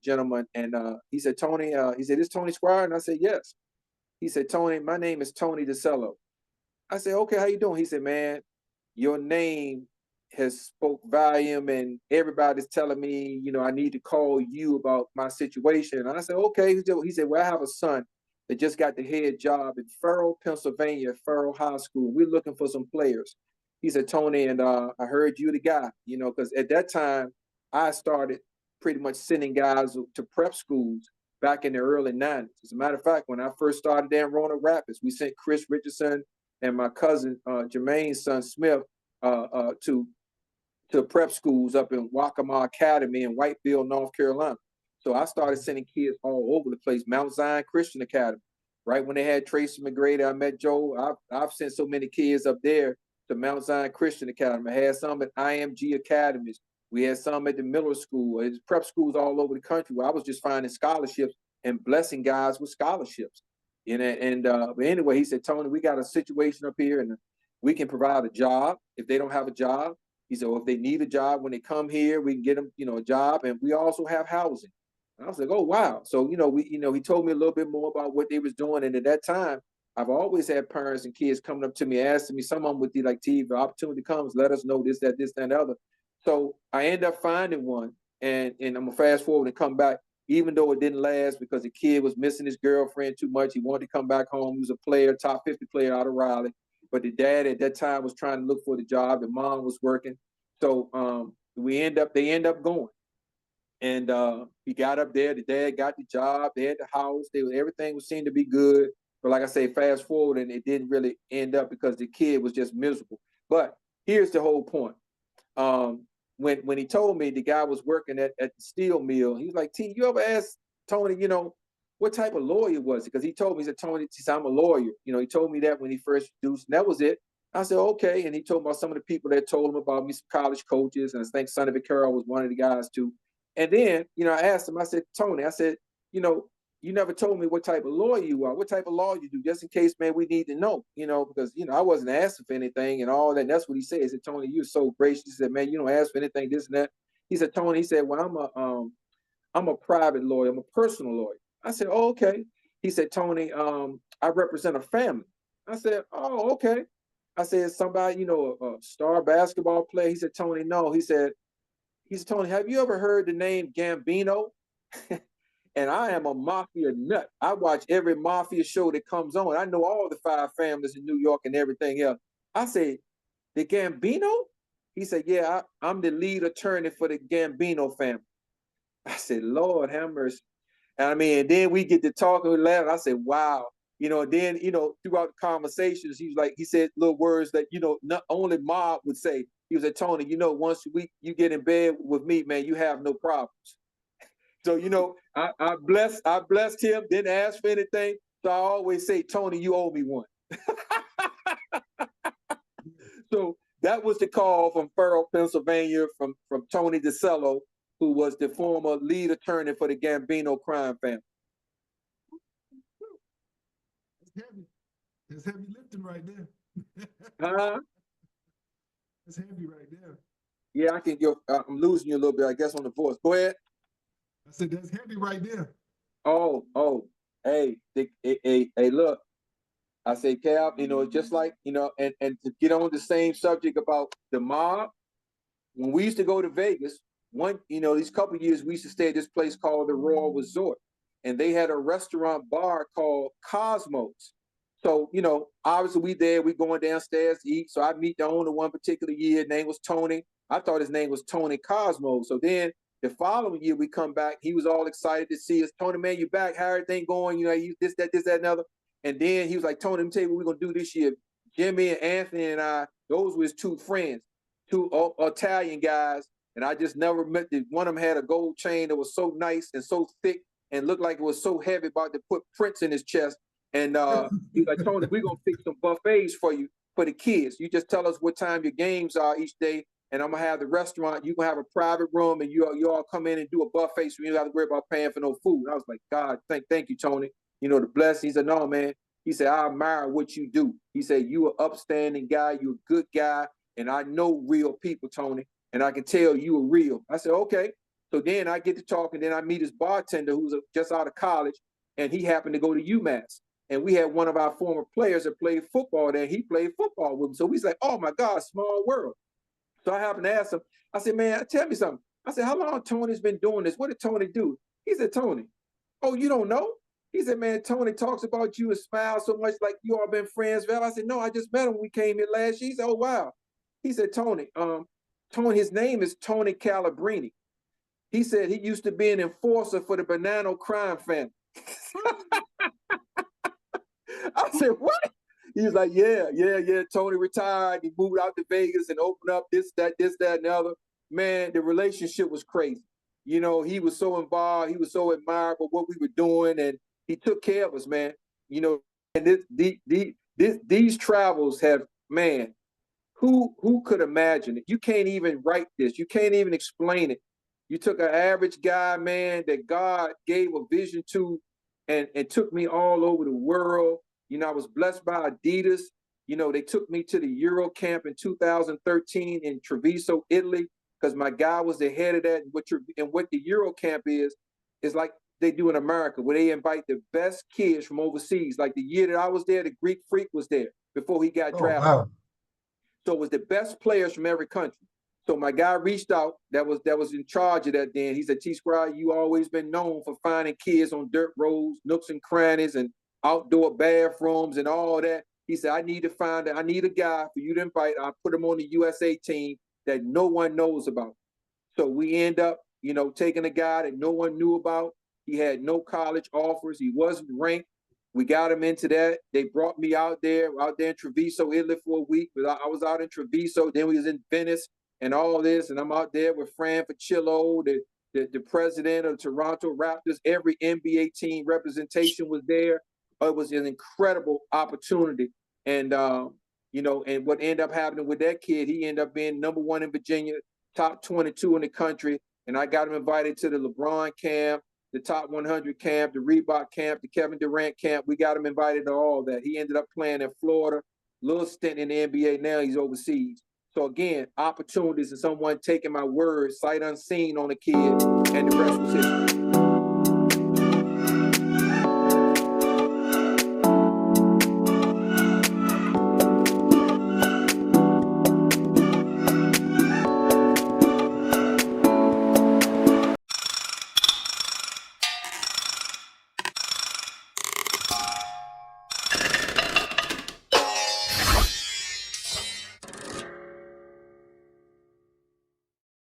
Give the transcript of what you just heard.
gentleman, and he said, Tony, he said, "Is Tony Squire?" And I said, "Yes." He said, "Tony, my name is Tony DeCello." I said, "Okay, how you doing?" He said, "Man, your name has spoke volume, and everybody's telling me, I need to call you about my situation." And I said, "Okay." He said, "Well, I have a son that just got the head job in Farrell, Pennsylvania, Farrell High School. We're looking for some players." He said, "Tony, and I heard you the guy, because at that time I started pretty much sending guys to prep schools back in the early 90s. As a matter of fact, when I first started there in Roanoke Rapids, we sent Chris Richardson and my cousin Jermaine's son Smith to prep schools up in Waccamaw Academy in Whiteville, North Carolina. So I started sending kids all over the place. Mount Zion Christian Academy, right when they had Tracy McGrady, I met Joe. I've sent so many kids up there to Mount Zion Christian Academy. I had some at IMG Academies. We had some at the Miller School. It's prep schools all over the country where I was just finding scholarships and blessing guys with scholarships. But anyway, he said, "Tony, we got a situation up here, and we can provide a job if they don't have a job." He said, "Well, if they need a job when they come here, we can get them, a job, and we also have housing." And I was like, "Oh, wow!" So he told me a little bit more about what they was doing, and at that time, I've always had parents and kids coming up to me asking me, some of them would be like, "T, if the opportunity comes, let us know this, that, and the other." So I ended up finding one, and I'm gonna fast forward and come back. Even though it didn't last because the kid was missing his girlfriend too much, he wanted to come back home. He was a player, top 50 player out of Raleigh. But the dad at that time was trying to look for the job. The mom was working. So they end up going. And he got up there. The dad got the job. They had the house. Everything seemed to be good. But like I say, fast forward, and it didn't really end up because the kid was just miserable. But here's the whole point. When he told me the guy was working at the steel mill, he was like, "T, you ever asked Tony, what type of lawyer was it?" Because he told me, he said, "Tony, he said, I'm a lawyer." He told me that when he first introduced, and that was it. I said, "Okay." And he told me about some of the people that told him about me, some college coaches, and I think Sonny Vaccaro was one of the guys too. And then, I asked him, I said, "Tony," I said, you never told me what type of lawyer you are, what type of law you do, just in case, man, we need to know, because, I wasn't asking for anything and all that. And that's what he said. He said, "Tony, you're so gracious." He said, "Man, you don't ask for anything, this and that." He said, "Tony," he said, "Well, I'm a private lawyer. I'm a personal lawyer." I said, "Oh, okay." He said, "Tony, I represent a family." I said, "Oh, okay." I said, "Somebody, a star basketball player?" He said, "Tony, no." He said, "Tony, have you ever heard the name Gambino?" And I am a mafia nut. I watch every mafia show that comes on. I know all the five families in New York and everything else. I said, "The Gambino?" He said, "Yeah, I'm the lead attorney for the Gambino family." I said, "Lord have mercy." And then we get to talking, we laugh. I said, "Wow." Then, throughout the conversations, he said little words that, not only Mob would say. He was like, "Tony, once a week you get in bed with me, man, you have no problems." So, I blessed him, didn't ask for anything. So I always say, "Tony, you owe me one." So that was the call from Farrell, Pennsylvania, from Tony DeCello, who was the former lead attorney for the Gambino crime family. That's heavy. That's heavy lifting right there. That's heavy right there. Yeah, I can go. I'm losing you a little bit, I guess, on the voice. Go ahead. I said, that's heavy right there. Oh, hey, look. I say, Cal, just like, and to get on the same subject about the mob, when we used to go to Vegas, these couple of years, we used to stay at this place called the Royal Resort, and they had a restaurant bar called Cosmos. So, obviously we going downstairs to eat. So I meet the owner one particular year. His name was Tony. I thought his name was Tony Cosmos. So then the following year we come back, he was all excited to see us. "Tony, man, you back? How everything going? You this, that, and other." And then he was like, "Tony, let me tell you what we're gonna do this year." Jimmy and Anthony and I, those were his two friends, two Italian guys. And I just never met one of them had a gold chain that was so nice and so thick and looked like it was so heavy, about to put prints in his chest. And he's like, "Tony, we're gonna fix some buffets for you for the kids. You just tell us what time your games are each day, and I'm gonna have the restaurant. You gonna have a private room, and you all come in and do a buffet, so you don't have to worry about paying for no food." And I was like, "God, thank you, Tony. The blessing." He said, "No, man." He said, "I admire what you do." He said, "You an upstanding guy. You're a good guy, and I know real people, Tony, and I can tell you are real." I said, "Okay." So then I get to talk, and then I meet his bartender who's just out of college, and he happened to go to UMass. And we had one of our former players that played football there. He played football with him. So he's like, oh my God, small world. So I happened to ask him, I said, man, tell me something. I said, how long Tony's been doing this? What did Tony do? He said, Tony, oh, you don't know? He said, man, Tony talks about you and smiles so much like you all been friends. Well, I said, no, I just met him when we came here last year. He said, oh, wow. He said, Tony, his name is Tony Calabrini. He said he used to be an enforcer for the Gambino Crime Family. I said, what? He was like, yeah. Tony retired. He moved out to Vegas and opened up this, that, and the other. Man, the relationship was crazy. You know, he was so involved. He was so admired for what we were doing, and he took care of us, man. You know, and these travels have, man, who could imagine it? You can't even write this. You can't even explain it. You took an average guy, man, that God gave a vision to, and took me all over the world. You know, I was blessed by Addias. You know, they took me to the Eurocamp in 2013 in Treviso, Italy, because my guy was the head of that. And what the Eurocamp is like they do in America, where they invite the best kids from overseas. Like the year that I was there, the Greek Freak was there before he got drafted. Wow. So it was the best players from every country. So my guy reached out, that was in charge of that then. He said, T Squire, you always been known for finding kids on dirt roads, nooks and crannies, and outdoor bathrooms and all that. He said, I need a guy for you to invite. I'll put him on the USA team that no one knows about. So we end up, you know, taking a guy that no one knew about. He had no college offers. He wasn't ranked. We got him into that. They brought me out there in Treviso, Italy for a week. But I was out in Treviso. Then we was in Venice and all this. And I'm out there with Fran Facillo, the president of Toronto Raptors. Every NBA team representation was there. It was an incredible opportunity. And, you know, and what ended up happening with that kid, he ended up being #1 in Virginia, top 22 in the country. And I got him invited to the LeBron camp, the top 100 camp, the Reebok camp, the Kevin Durant camp. We got him invited to all that. He ended up playing in Florida, little stint in the NBA. Now he's overseas. So again, opportunities and someone taking my word sight unseen on a kid, and the rest was history.